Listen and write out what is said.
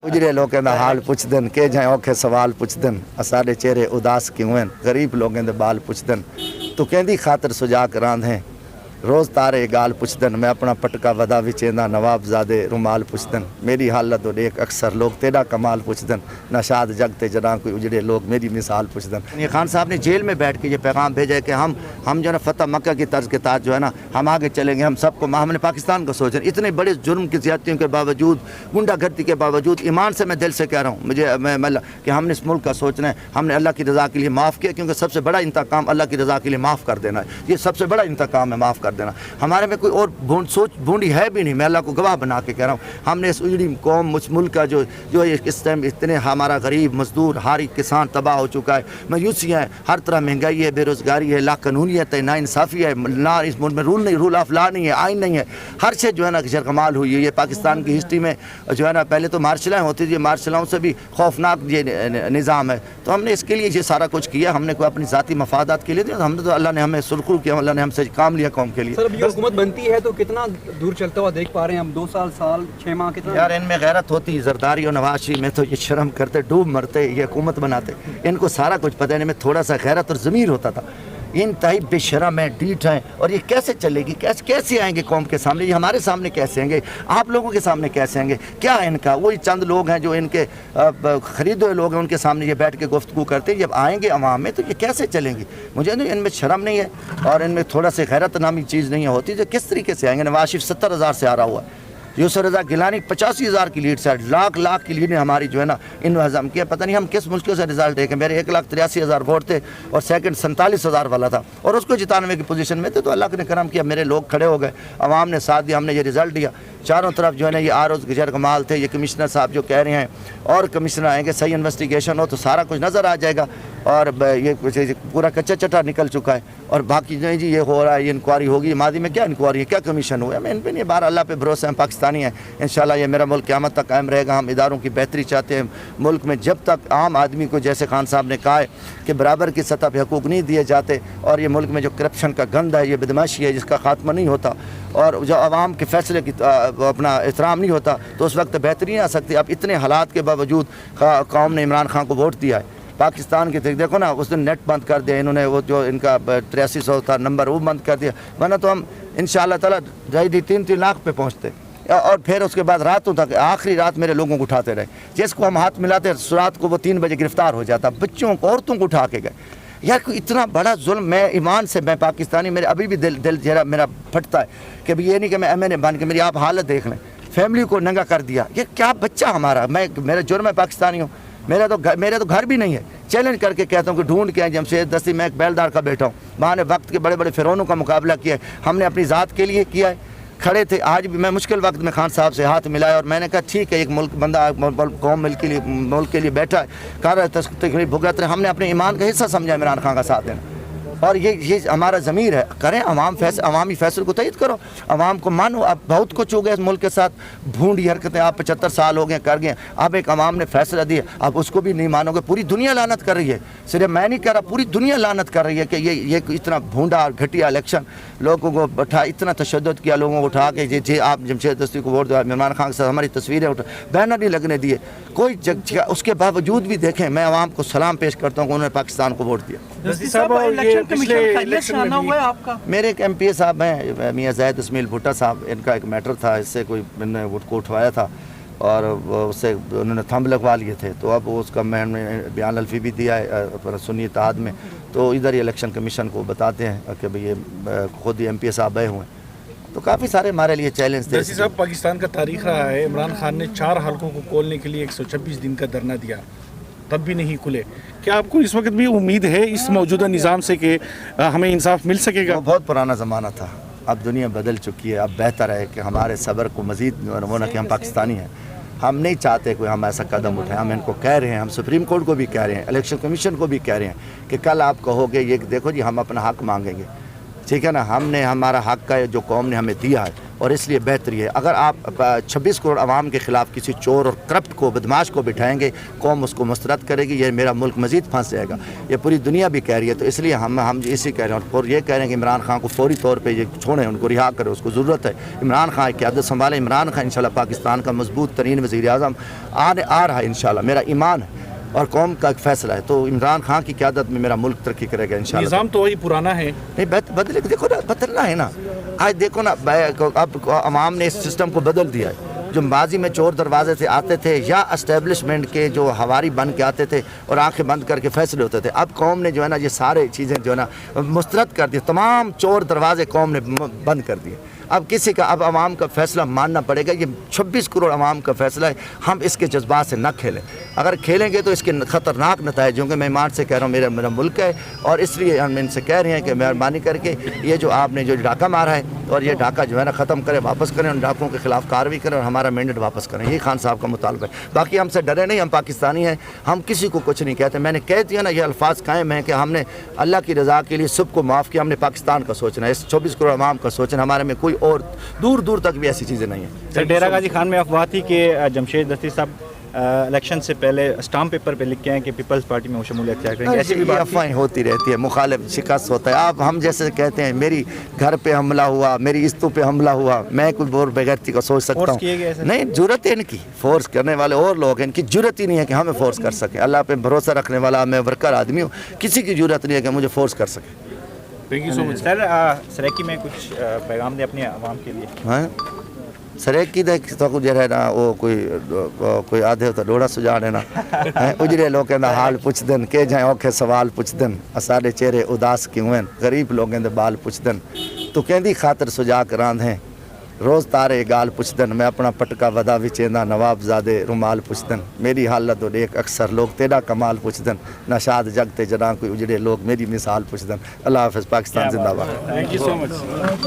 उजरे लोगों का हाल पुछदन के जाए औखे सवाल पुछदन असाडे चेहरे उदास क्यों हैं गरीब लोगों के बाल पुछदन तो कहती खातर सुजा करांद हैं रोज़ तारे गाल पुछदन मैं अपना पटका वदा विचेंदा नवाबजादे रुमाल पुछदन मेरी हालत और एक अक्सर लोग तेरा कमाल पुछदन नशाद जगते जरा कोई उजड़े लोग मेरी मिसाल पुछदन। ये खान साहब ने जेल में बैठ के ये पैगाम भेजा है कि हम जो है ना फतह मक्का की तर्ज के ताज जो है ना हम आगे चलेंगे, हम सबको हमने पाकिस्तान को सोच रहे इतने बड़े जुर्म की ज़्यादतियों के बावजूद गुंडागर्दी के बावजूद ईमान से मैं दिल से कह रहा हूँ मुझे मैं कि हमने इस मुल्क का सोचना है, हमने अल्लाह की रज़ा के लिए माफ़ किया क्योंकि सबसे बड़ा इंतकाम अल्लाह की रज़ा के लिए माफ़ कर देना है, ये सबसे बड़ा इंतकाम है माफ़ कर देना। हमारे में कोई और बूंदी है भी नहीं, मैं अल्लाह को गवाह बना के कह रहा हूँ। हमने इस उजड़ी कौम उस मुल्क का जो इस टाइम इतने हमारा गरीब मजदूर हारी किसान तबाह हो चुका है, मायूसियाँ हैं, हर तरह महंगाई है, बेरोज़गारी है, लाकानूनियत है, नाइंसाफ़ी है, ना इस मुल्क में रूल ऑफ लॉ नहीं है, आइन नहीं है, हर चीज़ जो है ना शरकमाल हुई है। ये पाकिस्तान की हिस्ट्री में जो है ना पहले तो मार्शलाएँ होती थी, मार्शलाओं से भी खौफनाक ये निज़ाम है, तो हमने इसके लिए ये सारा कुछ किया। हमने कोई अपनी ज़ाती मफादात के लिए दिया, हमने तो अल्लाह ने हमें सुरखरू किया, अल्लाह ने हमसे काम लिया कौम के लिए। सर, हुकूमत बनती है तो कितना दूर चलता हुआ देख पा रहे हैं हम, 2 साल 6 माह कितना? यार इनमें गैरत होती, जरदारी और नवाज शरीफ में तो ये शर्म करते डूब मरते, ये हुकूमत बनाते, इनको सारा कुछ पता है, इनमें थोड़ा सा गैरत और ज़मीर होता था। इंतहाई बेशरम है, डीठ हैं, और ये कैसे चलेगी, कैसे आएंगे कौम के सामने, ये हमारे सामने कैसे आएंगे, आप लोगों के सामने कैसे आएंगे? क्या है इनका? वही चंद लोग हैं जो इनके खरीदे हुए लोग हैं, उनके सामने ये बैठ के गुफ्तगू करते हैं, जब आएंगे अवाम में तो ये कैसे चलेंगी? मुझे नहीं, इनमें शर्म नहीं है और इनमें थोड़ा सा गैरत नामी चीज़ नहीं होती, जो किस तरीके से आएंगे। नवाज शरीफ 70,000 से आ रहा हुआ है, यूसुफ रज़ा गिलानी 85,000 की लीड से, लाख की लीड ने हमारी जो है ना इन हज़म किया। पता नहीं हम किस मुश्किल से रिजल्ट देखें, मेरे 1,83,000 वोट थे और सेकंड 47,000 वाला था और उसको जिताने की पोजीशन में थे, तो अल्लाह ने करम किया, मेरे लोग खड़े हो गए, अवाम ने साथ दिया, हमने ये रिज़ल्ट दिया। चारों तरफ जो है ना ये आरोज़ गजर कमाल थे, ये कमिश्नर साहब जो कह रहे हैं और कमिश्नर आएंगे, सही इन्वेस्टिगेशन हो तो सारा कुछ नज़र आ जाएगा और ये पूरा कच्चा चट्टा निकल चुका है। और बाकी नहीं जी ये हो रहा है, ये इंक्वायरी होगी, मादी में क्या इंक्वायरी है, क्या कमीशन हुआ, मैं इन पर नहीं, बाहर अल्लाह पे भरोसा है, हम पाकिस्तानी हैं, इंशाल्लाह ये मेरा मुल्क क़यामत तक कायम रहेगा। हम इदारों की बेहतरी चाहते हैं मुल्क में, जब तक आम आदमी को, जैसे खान साहब ने कहा है कि बराबर की सतह पर हकूक़ नहीं दिए जाते और ये मुल्क में जो करप्शन का गंद है, ये बदमाशी है, जिसका खात्मा नहीं होता और जो आवाम के फैसले की अपना एहतराम नहीं होता, तो उस वक्त बेहतरी नहीं आ सकती। अब इतने हालात के बावजूद कौम ने इमरान खान को वोट दिया है। पाकिस्तान की देखो ना, उस दिन नेट बंद कर दिया इन्होंने, वो जो इनका 8300 था नंबर वो बंद कर दिया, वरना तो हम इंशाअल्लाह ताला 3 लाख पे पहुँचते। और फिर उसके बाद रातों तक, आखिरी रात मेरे लोगों को उठाते रहे, जिसको हम हाथ मिलाते रात को वो 3 बजे गिरफ्तार हो जाता, बच्चों को औरतों को उठा के गए। यार कोई इतना बड़ा जुल्म, मैं ईमान से, मैं पाकिस्तानी, मेरे अभी भी दिल जरा मेरा फटता है कि अभी ये नहीं कि मैं MNA बन के, मेरी आप हालत देख लें, फैमिली को नंगा कर दिया, ये क्या बच्चा हमारा, मेरा जुर्म है, पाकिस्तानी हूँ, मेरा तो घर भी नहीं है। चैलेंज करके कहता हूँ कि ढूंढ के जमशेद दस्ती, मैं एक बैलदार का बेटा हूँ, वहाँ ने वक्त के बड़े बड़े फिरौनों का मुकाबला किया है, हमने अपनी ज़ात के लिए किया है, खड़े थे। आज भी मैं मुश्किल वक्त में खान साहब से हाथ मिलाया और मैंने कहा ठीक है, एक बंदा कौम मुल्क के लिए बैठा है, कर रहा है, तकलीफ भुगत रहे, हमने अपने ईमान का हिस्सा समझा इमरान खान का साथ देना, और ये हमारा ज़मीर है, करें अवामी फैसले को तयद करो, अवाम को मानो। अब बहुत कुछ हो गया इस मुल्क के साथ, भूंडी हरकतें, आप 75 साल हो गए कर गए, अब एक अवाम ने फैसला दिया, अब उसको भी नहीं मानोगे। पूरी दुनिया लानत कर रही है, सिर्फ मैं नहीं कह रहा, पूरी दुनिया लानत कर रही है कि ये इतना भूंडा और घटिया इलेक्शन, लोगों को बैठा, इतना तशद्दुद किया, लोगों को उठा के जे आप जमशेद दस्ती को वोट दो, इमरान खान के साथ हमारी तस्वीरें उठा, बैनर नहीं लगने दिए, कोई उसके बावजूद भी देखें, मैं अवाम को सलाम पेश करता हूँ कि उन्होंने पाकिस्तान को वोट दिया। मेरे एक MPA साहब हैं, मियाँ ज़ैद इसमाइल भुट्टा साहब, इनका एक मैटर था, इससे कोई मैंने वोट को उठवाया था और उससे उन्होंने थंब लगवा लिए थे, तो अब उसका मैंने बयान अल्फी भी दिया है सुन्नी इत्तेहाद में, तो इधर ही इलेक्शन कमीशन को बताते हैं कि भाई ये खुद ही MPA साहब आए हुए हैं, तो काफ़ी सारे हमारे लिए चैलेंज थे। साहब, पाकिस्तान का तारीख रहा है, इमरान खान ने 4 हलकों को खोलने के लिए 126 दिन का धरना दिया, तब भी नहीं खुले। क्या आपको इस वक्त भी उम्मीद है इस मौजूदा निज़ाम से कि हमें इंसाफ मिल सकेगा? वो बहुत पुराना ज़माना था, अब दुनिया बदल चुकी है, अब बेहतर है कि हमारे सब्र को मज़ीद होना कि हम पाकिस्तानी हैं, हम नहीं चाहते कोई हम ऐसा कदम उठाएं, हम इनको कह रहे हैं, हम सुप्रीम कोर्ट को भी कह रहे हैं, इलेक्शन कमीशन को भी कह रहे हैं कि कल आप कहोगे ये देखो जी हम अपना हक़ मांगेंगे, ठीक है ना, हमने हमारा हक़ का जो कौम ने हमें दिया है اور اس لیے بہتری ہے. اگر آپ 26 کروڑ عوام کے خلاف کسی چور اور کرپٹ کو بدماش کو بٹھائیں گے قوم اس کو مسترد کرے گی, یہ میرا ملک مزید پھنس جائے گا. یہ پوری دنیا بھی کہہ رہی ہے. تو اس لیے ہم اسی کہہ رہے ہیں اور یہ کہہ رہے ہیں کہ عمران خان کو فوری طور پہ یہ چھوڑیں, ان کو رہا کرے, اس کو ضرورت ہے. عمران خان کی قیادت سنبھالے. عمران خان انشاءاللہ پاکستان کا مضبوط ترین وزیر اعظم آ رہا ہے انشاءاللہ, میرا ایمان ہے اور قوم کا ایک فیصلہ ہے. تو عمران خان کی قیادت میں میرا ملک ترقی کرے گا انشاءاللہ. نظام تو وہی پرانا ہے, نہیں بدلے, دیکھو نا بدلنا ہے نا. آج دیکھو نا اب عوام نے اس سسٹم کو بدل دیا ہے. جو ماضی میں چور دروازے سے آتے تھے یا اسٹیبلشمنٹ کے جو ہواری بن کے آتے تھے اور آنکھیں بند کر کے فیصلے ہوتے تھے, اب قوم نے جو ہے نا یہ سارے چیزیں جو ہے نا مسترد کر دی. تمام چور دروازے قوم نے بند کر دیے. اب کسی کا اب عوام کا فیصلہ ماننا پڑے گا. یہ 26 کروڑ عوام کا فیصلہ ہے. ہم اس کے جذبات سے نہ کھیلیں. اگر کھیلیں گے تو اس کے خطرناک نتائج ہوں گے. میں ایمان سے کہہ رہا ہوں میرا ملک ہے اور اس لیے ہم ان سے کہہ رہے ہیں کہ مہربانی کر کے یہ جو آپ نے جو ڈاکہ مارا ہے اور یہ ڈاکہ جو ہے نا ختم کریں, واپس کریں, ان ڈاکوں کے خلاف کارروائی کریں اور ہمارا مینڈیٹ واپس کریں. یہ خان صاحب کا مطالبہ ہے. باقی ہم سے ڈرے نہیں, ہم پاکستانی ہیں, ہم کسی کو کچھ نہیں کہتے. میں نے کہہ دیا نا, یہ الفاظ قائم ہیں کہ ہم نے اللہ کی رضا کے لیے سب کو معاف کیا. ہم نے پاکستان کا سوچنا ہے, اس 24 کروڑ عوام کا سوچنا. ہمارے میں کوئی اور دور تک بھی ایسی چیزیں نہیں ہیں. سر, ڈیرہ غازی خان میں افواہ تھی کہ جمشید دستی صاحب الیکشن سے پہلے اسٹامپ پیپر پہ لکھ کے ہیں کہ پیپلز پارٹی میں وہ شمولیت اختیار کریں گے. ایسی بھی بات افواہیں ہوتی رہتی ہے, مخالف شکست ہوتا ہے. آپ ہم جیسے کہتے ہیں میری گھر پہ حملہ ہوا, میری استو پہ حملہ ہوا, میں کوئی اور بغیرتی کو سوچ سکتا ہوں؟ نہیں, جرت ہے ان کی. فورس کرنے والے اور لوگ ہیں, ان کی جرت ہی نہیں ہے کہ ہمیں فورس کر سکیں. اللہ پہ بھروسہ رکھنے والا میں ورکر آدمی ہوں, کسی کی جرت نہیں ہے کہ مجھے فورس کر سکے. سر, سریکی میں کچھ پیغام دیں اپنے عوام کے لیے. ہاں, سریکی تو جو ہے نا وہ کوئی آدھے تو ڈوڑا سجا دینا اجڑے لوگوں دا حال پوچھ دن کہ جائیں اوکھے سوال پوچھ دن اساڈے چہرے اداس کیوں ہیں غریب لوگوں دے بال پوچھ دن تو کہندی خاطر سجا کراند ہیں روز تارے گال پوچھ دن میں اپنا پٹکا ودا وچیندا نواب زادے رومال پوچھ دن میری حالت و دیکھ اکثر لوگ تیرا کمال پوچھ دن نشاد جگتے جڑاں کوئی اجڑے لوگ میری مثال پوچھ دن. اللہ حافظ. پاکستان زندہ باد. Thank you so much.